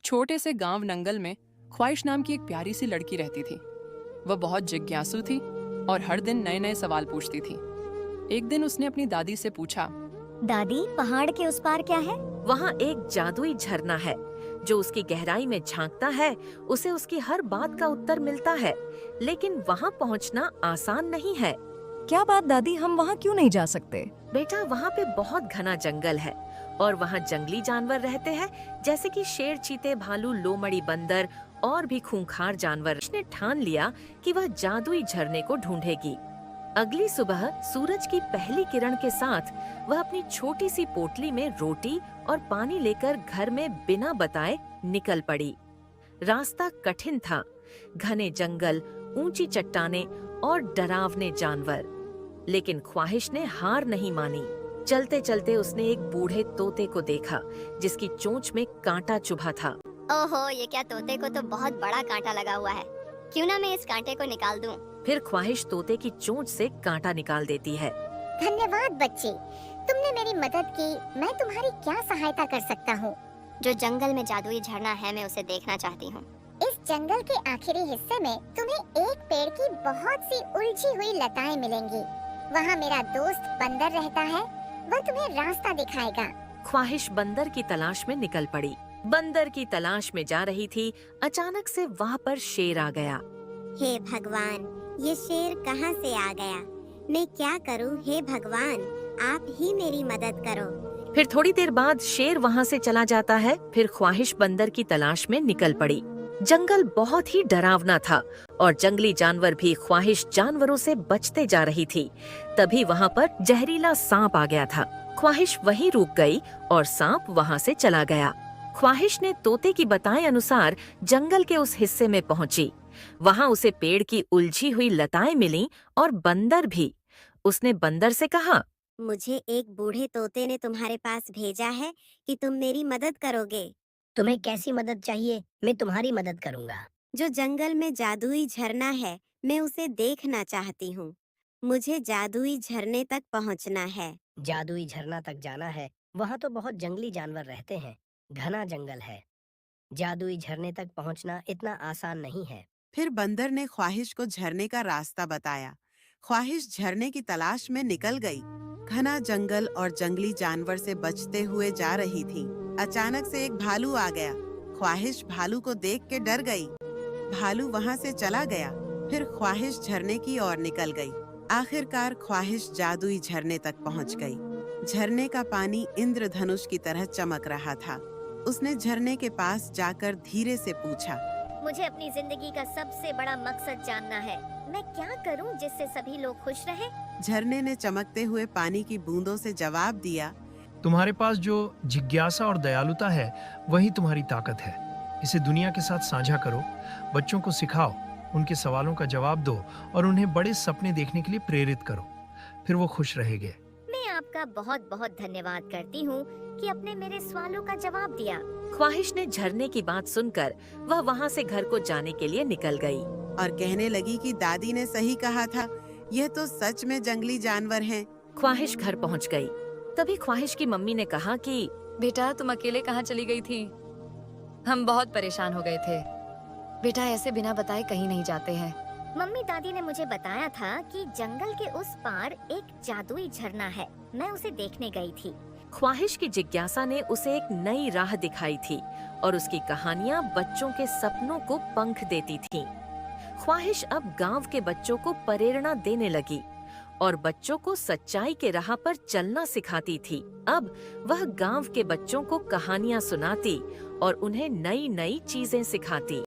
छोटे से गांव नंगल में ख्वाहिश नाम की एक प्यारी सी लड़की रहती थी। वह बहुत जिज्ञासु थी और हर दिन नए नए सवाल पूछती थी। एक दिन उसने अपनी दादी से पूछा, दादी, पहाड़ के उस पार क्या है? वहाँ एक जादुई झरना है जो उसकी गहराई में झांकता है। उसे उसकी हर बात का उत्तर मिलता है, लेकिन वहाँ पहुँचना आसान नहीं है। क्या बात दादी, हम वहाँ क्यों नहीं जा सकते? बेटा, वहाँ पे बहुत घना जंगल है और वहाँ जंगली जानवर रहते हैं, जैसे कि शेर, चीते, भालू, लोमड़ी, बंदर और भी खूंखार जानवर। उसने ठान लिया कि वह जादुई झरने को ढूंढेगी। अगली सुबह सूरज की पहली किरण के साथ वह अपनी छोटी सी पोटली में रोटी और पानी लेकर घर में बिना बताए निकल पड़ी। रास्ता कठिन था, घने जंगल, ऊंची चट्टानें और डरावने जानवर, लेकिन ख्वाहिश ने हार नहीं मानी। चलते चलते उसने एक बूढ़े तोते को देखा जिसकी चोंच में कांटा चुभा था। ओहो, ये क्या, तोते को तो बहुत बड़ा कांटा लगा हुआ है। क्यों ना मैं इस कांटे को निकाल दूं? फिर ख्वाहिश तोते की चोंच से कांटा निकाल देती है। धन्यवाद बच्चे, तुमने मेरी मदद की। मैं तुम्हारी क्या सहायता कर सकता हूँ? जो जंगल में जादुई झरना है, मैं उसे देखना चाहती हूँ। इस जंगल के आखिरी हिस्से में तुम्हें एक पेड़ की बहुत सी उलझी हुई लताएं मिलेंगी। वहाँ मेरा दोस्त बंदर रहता है, वह तुम्हें रास्ता दिखाएगा। ख्वाहिश बंदर की तलाश में निकल पड़ी। बंदर की तलाश में जा रही थी, अचानक से वहाँ पर शेर आ गया। हे भगवान, ये शेर कहाँ से आ गया? मैं क्या करूँ? हे भगवान, आप ही मेरी मदद करो। फिर थोड़ी देर बाद शेर वहाँ से चला जाता है। फिर ख्वाहिश बंदर की तलाश में निकल पड़ी। जंगल बहुत ही डरावना था और जंगली जानवर भी ख्वाहिश जानवरों से बचते जा रही थी। तभी वहाँ पर जहरीला सांप आ गया था। ख्वाहिश वहीं रुक गई और सांप वहाँ से चला गया। ख्वाहिश ने तोते की बताए अनुसार जंगल के उस हिस्से में पहुंची। वहाँ उसे पेड़ की उलझी हुई लताएं मिलीं और बंदर भी। उसने बंदर से कहा, मुझे एक बूढ़े तोते ने तुम्हारे पास भेजा है कि तुम मेरी मदद करोगे। तुम्हें कैसी मदद चाहिए? मैं तुम्हारी मदद करूंगा। जो जंगल में जादुई झरना है, मैं उसे देखना चाहती हूँ। मुझे जादुई झरने तक पहुँचना है। जादुई झरना तक जाना है? वहाँ तो बहुत जंगली जानवर रहते हैं, घना जंगल है। जादुई झरने तक पहुँचना इतना आसान नहीं है। फिर बंदर ने ख्वाहिश को झरने का रास्ता बताया। ख्वाहिश झरने की तलाश में निकल गई। घना जंगल और जंगली जानवर से बचते हुए जा रही थी। अचानक से एक भालू आ गया। ख्वाहिश भालू को देख के डर गई। भालू वहाँ से चला गया। फिर ख्वाहिश झरने की ओर निकल गई। आखिरकार ख्वाहिश जादुई झरने तक पहुँच गई। झरने का पानी इंद्रधनुष की तरह चमक रहा था। उसने झरने के पास जाकर धीरे से पूछा, मुझे अपनी जिंदगी का सबसे बड़ा मकसद जानना है। मैं क्या करूं जिससे सभी लोग खुश रहें? झरने ने चमकते हुए पानी की बूंदों से जवाब दिया, तुम्हारे पास जो जिज्ञासा और दयालुता है वही तुम्हारी ताकत है। इसे दुनिया के साथ साझा करो, बच्चों को सिखाओ, उनके सवालों का जवाब दो और उन्हें बड़े सपने देखने के लिए प्रेरित करो। फिर वो खुश रहेंगे। मैं आपका बहुत बहुत धन्यवाद करती हूँ कि आपने मेरे सवालों का जवाब दिया। ख्वाहिश ने झरने की बात सुनकर वह वहाँ से घर को जाने के लिए निकल गई और कहने लगी कि दादी ने सही कहा था, यह तो सच में जंगली जानवर हैं। ख्वाहिश घर पहुँच गई। तभी ख्वाहिश की मम्मी ने कहा कि बेटा, तुम अकेले कहाँ चली गई थी? हम बहुत परेशान हो गए थे। बेटा, ऐसे बिना बताए कहीं नहीं जाते हैं। मम्मी, दादी ने मुझे बताया था कि जंगल के उस पार एक जादुई झरना है। मैं उसे देखने गई थी। ख्वाहिश की जिज्ञासा ने उसे एक नई राह दिखाई थी और उसकी कहानियाँ बच्चों के सपनों को पंख देती थीं। ख्वाहिश अब गांव के बच्चों को प्रेरणा देने लगी और बच्चों को सच्चाई के राह पर चलना सिखाती थी। अब वह गांव के बच्चों को कहानियाँ सुनाती और उन्हें नई नई चीजें सिखाती।